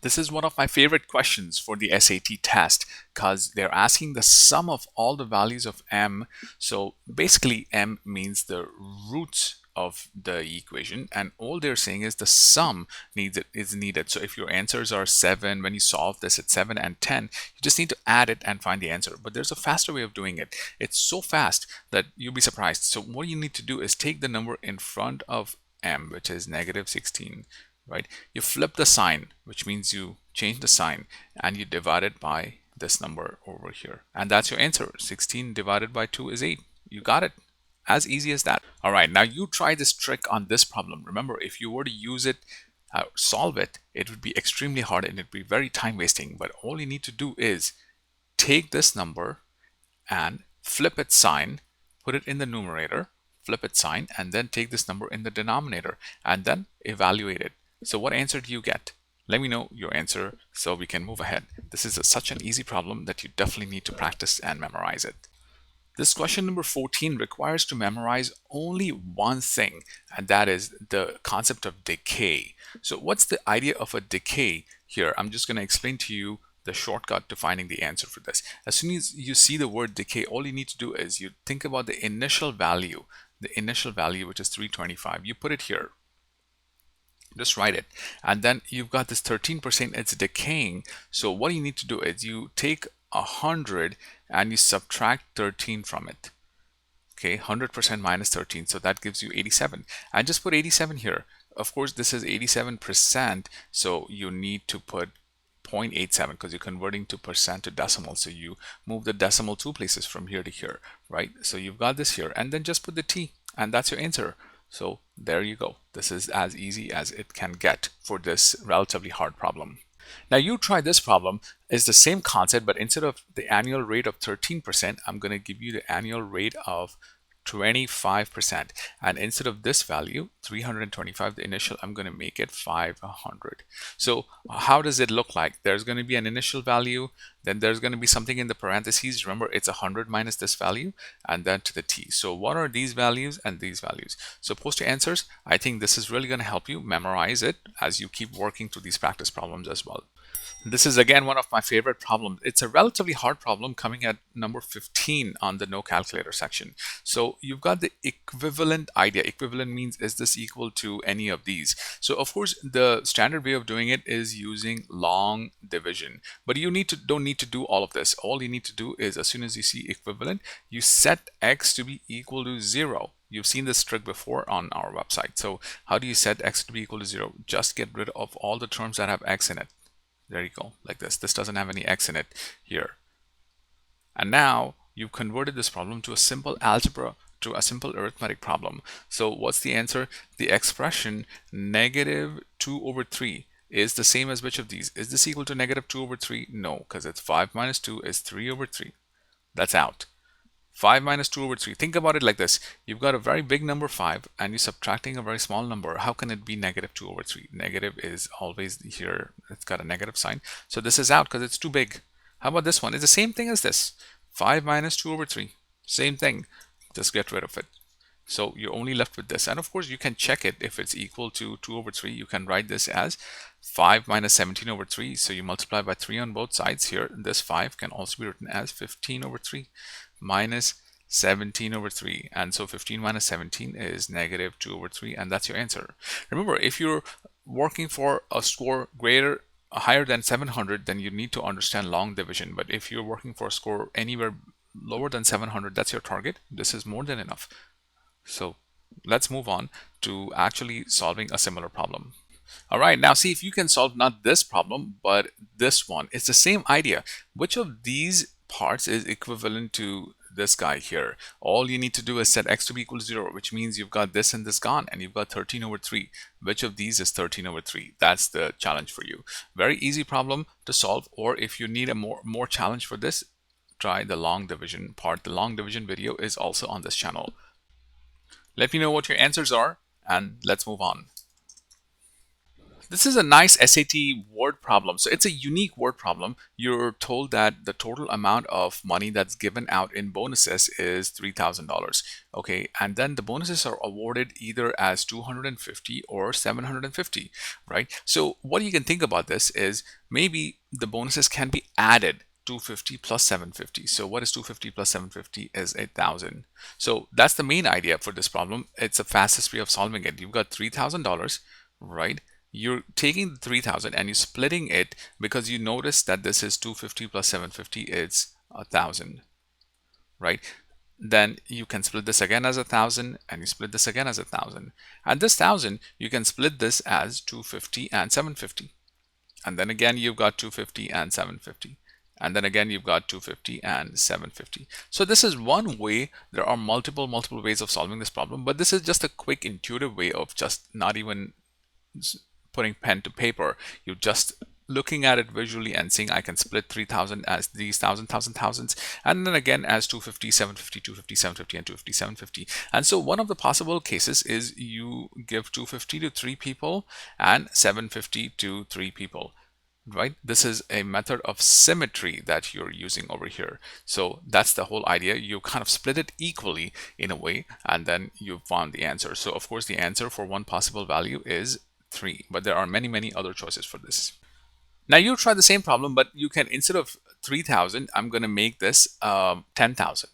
This is one of my favorite questions for the SAT test because they're asking the sum of all the values of m. So basically, m means the roots of the equation, and all they're saying is the sum is needed. So if your answers are 7, when you solve this at 7 and 10, you just need to add it and find the answer. But there's a faster way of doing it. It's so fast that you'll be surprised. So what you need to do is take the number in front of m, which is negative 16, right? You flip the sign, which means you change the sign, and you divide it by this number over here. And that's your answer. 16 divided by 2 is 8. You got it. As easy as that. All right, now you try this trick on this problem. Remember, if you were to use it, solve it, it would be extremely hard and it'd be very time wasting. But all you need to do is take this number and flip its sign, put it in the numerator, flip its sign, and then take this number in the denominator and then evaluate it. So what answer do you get? Let me know your answer so we can move ahead. This is such an easy problem that you definitely need to practice and memorize it. This question number 14 requires to memorize only one thing, and that is the concept of decay. So what's the idea of a decay here? I'm just going to explain to you the shortcut to finding the answer for this. As soon as you see the word decay, all you need to do is you think about the initial value, which is 325. You put it here. Just write it, and then you've got this 13%. It's decaying. So what you need to do is you take 100 and you subtract 13 from it. Okay, 100% minus 13, so that gives you 87. And just put 87 here. Of course, this is 87%, so you need to put 0.87 because you're converting to percent to decimal. So you move the decimal 2 places from here to here, right? So you've got this here, and then just put the t, and that's your answer. So there you go. This is as easy as it can get for this relatively hard problem. Now you try this problem. It's the same concept, but instead of the annual rate of 13%, I'm going to give you the annual rate of 25%. And instead of this value, 325, the initial, I'm going to make it 500. So how does it look like? There's going to be an initial value, then there's going to be something in the parentheses. Remember, it's 100 minus this value, and then to the t. So what are these values and these values? So post your answers. I think this is really going to help you memorize it as you keep working through these practice problems as well. This is again one of my favorite problems. It's a relatively hard problem coming at number 15 on the no calculator section. So you've got the equivalent idea. Equivalent means is this equal to any of these? So of course the standard way of doing it is using long division, but you don't need to do all of this. All you need to do is as soon as you see equivalent, you set x to be equal to 0. You've seen this trick before on our website. So how do you set x to be equal to 0? Just get rid of all the terms that have x in it. There you go, like this. This doesn't have any x in it here. And now you've converted this problem to a simple algebra, to a simple arithmetic problem. So what's the answer? The expression negative 2 over 3 is the same as which of these? Is this equal to negative 2 over 3? No, because it's 5 minus 2 is 3 over 3. That's out. 5 minus 2 over 3. Think about it like this. You've got a very big number 5 and you're subtracting a very small number. How can it be negative 2 over 3? Negative is always here. It's got a negative sign. So this is out because it's too big. How about this one? It's the same thing as this. 5 minus 2 over 3. Same thing. Just get rid of it. So you're only left with this. And of course, you can check it. If it's equal to 2 over 3, you can write this as 5 minus 17 over 3. So you multiply by 3 on both sides here. This 5 can also be written as 15 over 3 minus 17 over 3. And so 15 minus 17 is negative 2 over 3. And that's your answer. Remember, if you're working for a score higher than 700, then you need to understand long division. But if you're working for a score anywhere lower than 700, that's your target. This is more than enough. So let's move on to actually solving a similar problem. All right, now see if you can solve not this problem, but this one. It's the same idea. Which of these parts is equivalent to this guy here? All you need to do is set x to be equal to 0, which means you've got this and this gone, and you've got 13 over 3. Which of these is 13 over 3? That's the challenge for you. Very easy problem to solve, or if you need a more challenge for this, try the long division part. The long division video is also on this channel. Let me know what your answers are, and let's move on. This is a nice SAT word problem. So it's a unique word problem. You're told that the total amount of money that's given out in bonuses is $3,000. Okay, and then the bonuses are awarded either as 250 or 750, right? So what you can think about this is maybe the bonuses can be added. 250 plus 750. So what is 250 plus 750 is 8,000. So that's the main idea for this problem. It's the fastest way of solving it. You've got $3,000, right? You're taking the 3,000 and you're splitting it because you notice that this is 250 plus 750 is 1,000, right? Then you can split this again as 1,000 and you split this again as 1,000. And this 1,000, you can split this as 250 and 750. And then again, you've got 250 and 750. And then again, you've got 250 and 750. So this is one way. There are multiple ways of solving this problem, but this is just a quick intuitive way of just not even putting pen to paper. You're just looking at it visually and seeing I can split 3,000 as these thousands, and then again as 250, 750, 250, 750, and 250, 750. And so one of the possible cases is you give 250 to 3 people and 750 to 3 people. Right? This is a method of symmetry that you're using over here. So that's the whole idea. You kind of split it equally in a way, and then you found the answer. So of course, the answer for one possible value is 3, but there are many other choices for this. Now you try the same problem, but you can, instead of 3,000, I'm going to make this 10,000.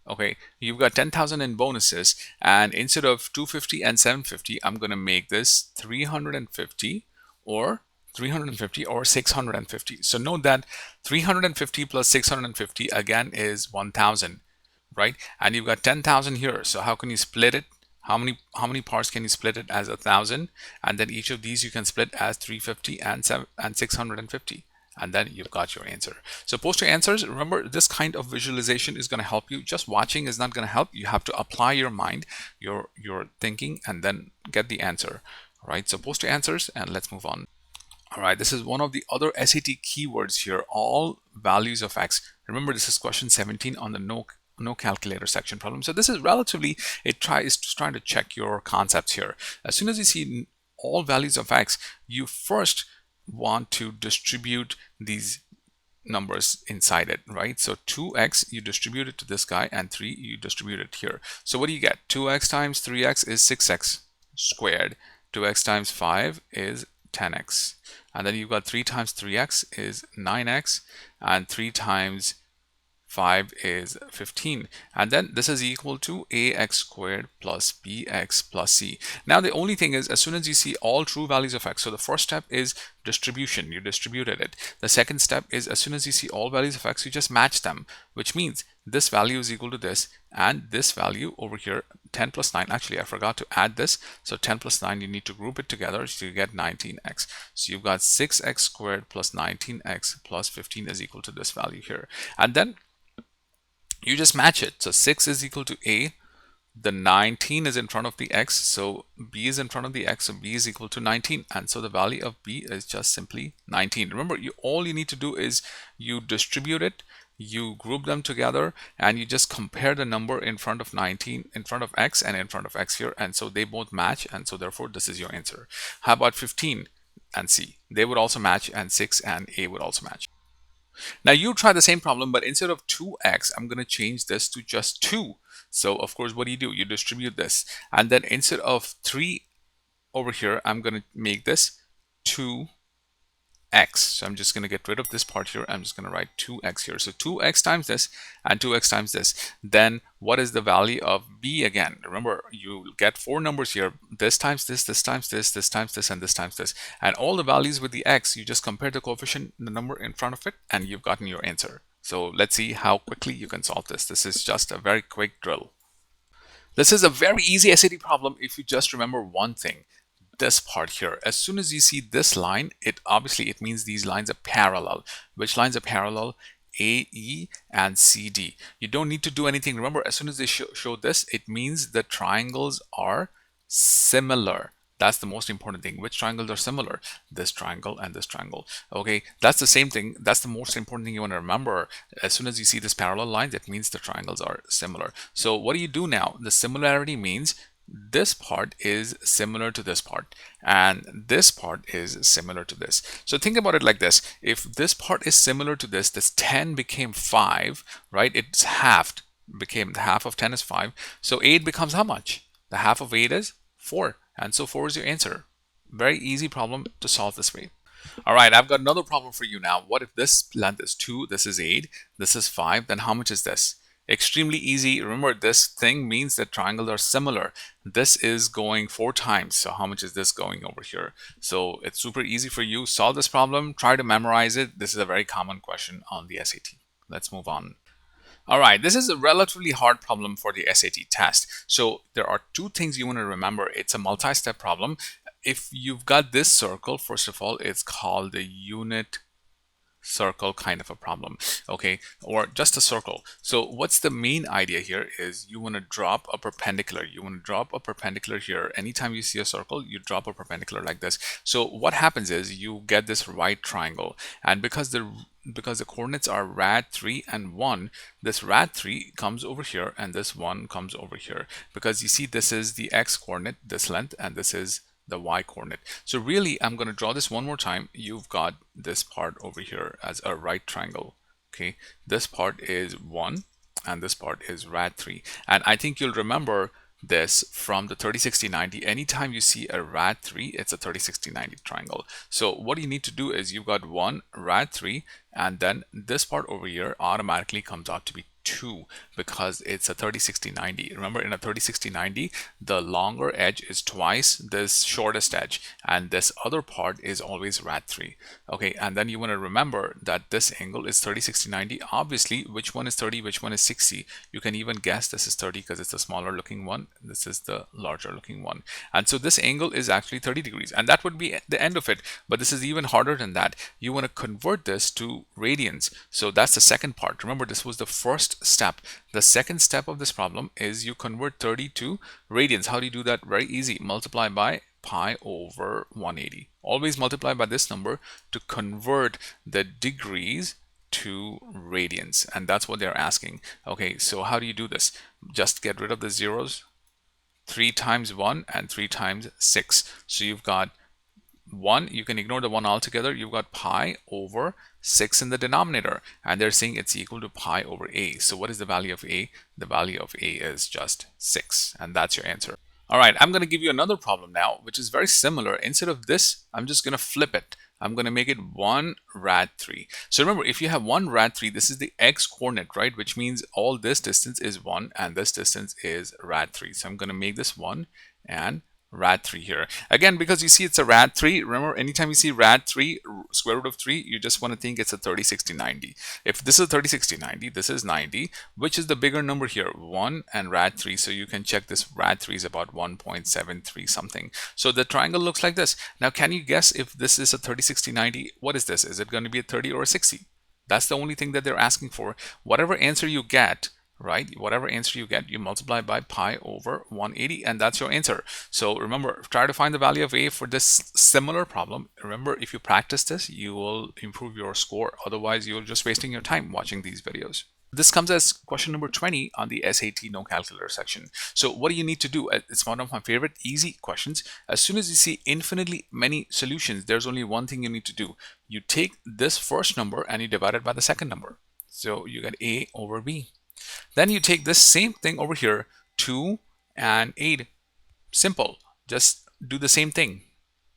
Okay, you've got 10,000 in bonuses, and instead of 250 and 750, I'm going to make this 350 or 350 or 650. So note that 350 plus 650 again is 1,000, right? And you've got 10,000 here. So how can you split it? How many parts can you split it as 1,000? And then each of these you can split as 350 and 650. And then you've got your answer. So post your answers. Remember, this kind of visualization is going to help you. Just watching is not going to help. You have to apply your mind, your thinking, and then get the answer. All right, so post your answers and let's move on. All right, this is one of the other SAT keywords here, all values of x. Remember, this is question 17 on the no calculator section problem. So this is relatively, it's trying to check your concepts here. As soon as you see all values of x, you first want to distribute these numbers inside it, right? So 2x, you distribute it to this guy, and 3, you distribute it here. So what do you get? 2x times 3x is 6x squared. 2x times 5 is 10x. And then you've got 3 times 3x is 9x, and 3 times 5 is 15, and then this is equal to ax squared plus bx plus c. Now the only thing is, as soon as you see all true values of x, so the first step is distribution, you distributed it. The second step is, as soon as you see all values of x, you just match them, which means this value is equal to this, and this value over here, 10 plus 9, actually I forgot to add this, so 10 plus 9, you need to group it together, so you get 19x. So you've got 6x squared plus 19x plus 15 is equal to this value here, and then you just match it. So 6 is equal to a, the 19 is in front of the x, so b is in front of the x, so b is equal to 19, and so the value of b is just simply 19. Remember, all you need to do is you distribute it, you group them together, and you just compare the number in front of 19 in front of x and in front of x here, and so they both match, and so therefore this is your answer. How about 15 and c? They would also match, and 6 and a would also match. Now you try the same problem, but instead of 2x, I'm going to change this to just 2. So of course, what do? You distribute this, and then instead of 3 over here, I'm going to make this 2x. So I'm just going to get rid of this part here. I'm just going to write 2x here. So 2x times this and 2x times this. Then what is the value of b again? Remember, you get 4 numbers here. This times this, this times this, this times this, and this times this. And all the values with the x, you just compare the coefficient, the number in front of it, and you've gotten your answer. So let's see how quickly you can solve this. This is just a very quick drill. This is a very easy SAT problem if you just remember one thing. This part here, as soon as you see this line, it means these lines are parallel. Which lines are parallel? AE and CD. You don't need to do anything. Remember, as soon as they show this, it means the triangles are similar. That's the most important thing. Which triangles are similar? This triangle and this triangle. Okay, that's the same thing. That's the most important thing you want to remember. As soon as you see this parallel line, that means the triangles are similar. So what do you do now? The similarity means this part is similar to this part, and this part is similar to this. So think about it like this. If this part is similar to this 10 became 5, right? It's halved, became the half of 10 is 5. So 8 becomes how much? The half of 8 is 4. And so 4 is your answer. Very easy problem to solve this way. All right, I've got another problem for you now. What if this length is 2, this is 8, this is 5, then how much is this? Extremely easy. Remember, this thing means that triangles are similar. This is going 4 times, so how much is this going over here? So it's super easy for you. Solve this problem, try to memorize it. This is a very common question on the SAT. Let's move on. All right, this is a relatively hard problem for the SAT test. So there are two things you want to remember. It's a multi-step problem. If you've got this circle, first of all, it's called the unit circle kind of a problem, okay, or just a circle. So what's the main idea here is you want to drop a perpendicular. You want to drop a perpendicular here. Anytime you see a circle, you drop a perpendicular like this. So what happens is you get this right triangle, and because the coordinates are rad 3 and 1, this rad 3 comes over here and this 1 comes over here, because you see this is the x coordinate, this length, and this is the y coordinate. So really, I'm going to draw this one more time. You've got this part over here as a right triangle. Okay, this part is 1 and this part is rad 3. And I think you'll remember this from the 30, 60, 90. Anytime you see a rad 3, it's a 30, 60, 90 triangle. So what you need to do is you've got 1 rad 3, and then this part over here automatically comes out to be 2, because it's a 30, 60, 90. Remember, in a 30, 60, 90, the longer edge is twice this shortest edge, and this other part is always rad 3. Okay, and then you want to remember that this angle is 30, 60, 90. Obviously, which one is 30, which one is 60? You can even guess this is 30 because it's the smaller looking one. This is the larger looking one. And so this angle is actually 30 degrees, and that would be the end of it. But this is even harder than that. You want to convert this to radians. So that's the second part. Remember, this was the first step. The second step of this problem is you convert 30 to radians. How do you do that? Very easy. Multiply by pi over 180. Always multiply by this number to convert the degrees to radians, and that's what they're asking. Okay, so how do you do this? Just get rid of the zeros. 3 times 1 and 3 times 6. So you've got 1, you can ignore the 1 altogether. You've got pi over 6 in the denominator, and they're saying it's equal to pi over a. So what is the value of a? The value of a is just 6, and that's your answer. All right, I'm going to give you another problem now, which is very similar. Instead of this, I'm just going to flip it. I'm going to make it 1 rad 3. So remember, if you have 1 rad 3, this is the x coordinate, right? Which means all this distance is 1 and this distance is rad 3. So I'm going to make this 1 and rad 3 here. Again, because you see it's a rad 3, remember, anytime you see rad 3, square root of 3, you just want to think it's a 30, 60, 90. If this is 30, 60, 90, this is 90. Which is the bigger number here? 1 and rad 3. So you can check this. Rad 3 is about 1.73 something. So the triangle looks like this. Now, can you guess if this is a 30, 60, 90? What is this? Is it going to be a 30 or a 60? That's the only thing that they're asking for. Whatever answer you get, right? Whatever answer you get, you multiply by pi over 180, and that's your answer. So remember, try to find the value of a for this similar problem. Remember, if you practice this, you will improve your score. Otherwise, you're just wasting your time watching these videos. This comes as question number 20 on the SAT no calculator section. So what do you need to do? It's one of my favorite easy questions. As soon as you see infinitely many solutions, there's only one thing you need to do. You take this first number and you divide it by the second number. So you get a over b. Then you take this same thing over here, 2 and 8. Simple. Just do the same thing,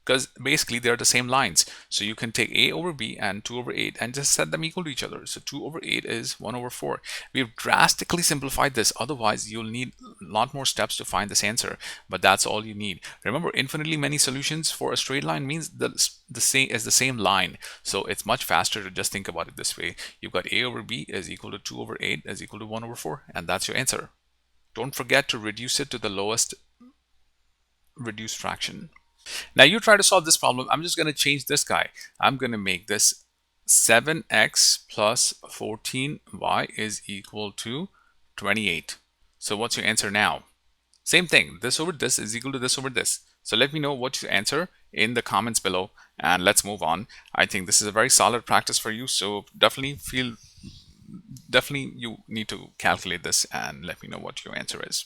because basically they're the same lines. So you can take a over b and 2 over 8 and just set them equal to each other. So 2 over 8 is 1 over 4. We've drastically simplified this. Otherwise, you'll need a lot more steps to find this answer. But that's all you need. Remember, infinitely many solutions for a straight line means the same line. So it's much faster to just think about it this way. You've got a over b is equal to 2 over 8 is equal to 1 over 4. And that's your answer. Don't forget to reduce it to the lowest reduced fraction. Now you try to solve this problem. I'm just going to change this guy. I'm going to make this 7x plus 14y is equal to 28. So what's your answer now? Same thing. This over this is equal to this over this. So let me know what's your answer in the comments below, and let's move on. I think this is a very solid practice for you. So definitely you need to calculate this and let me know what your answer is.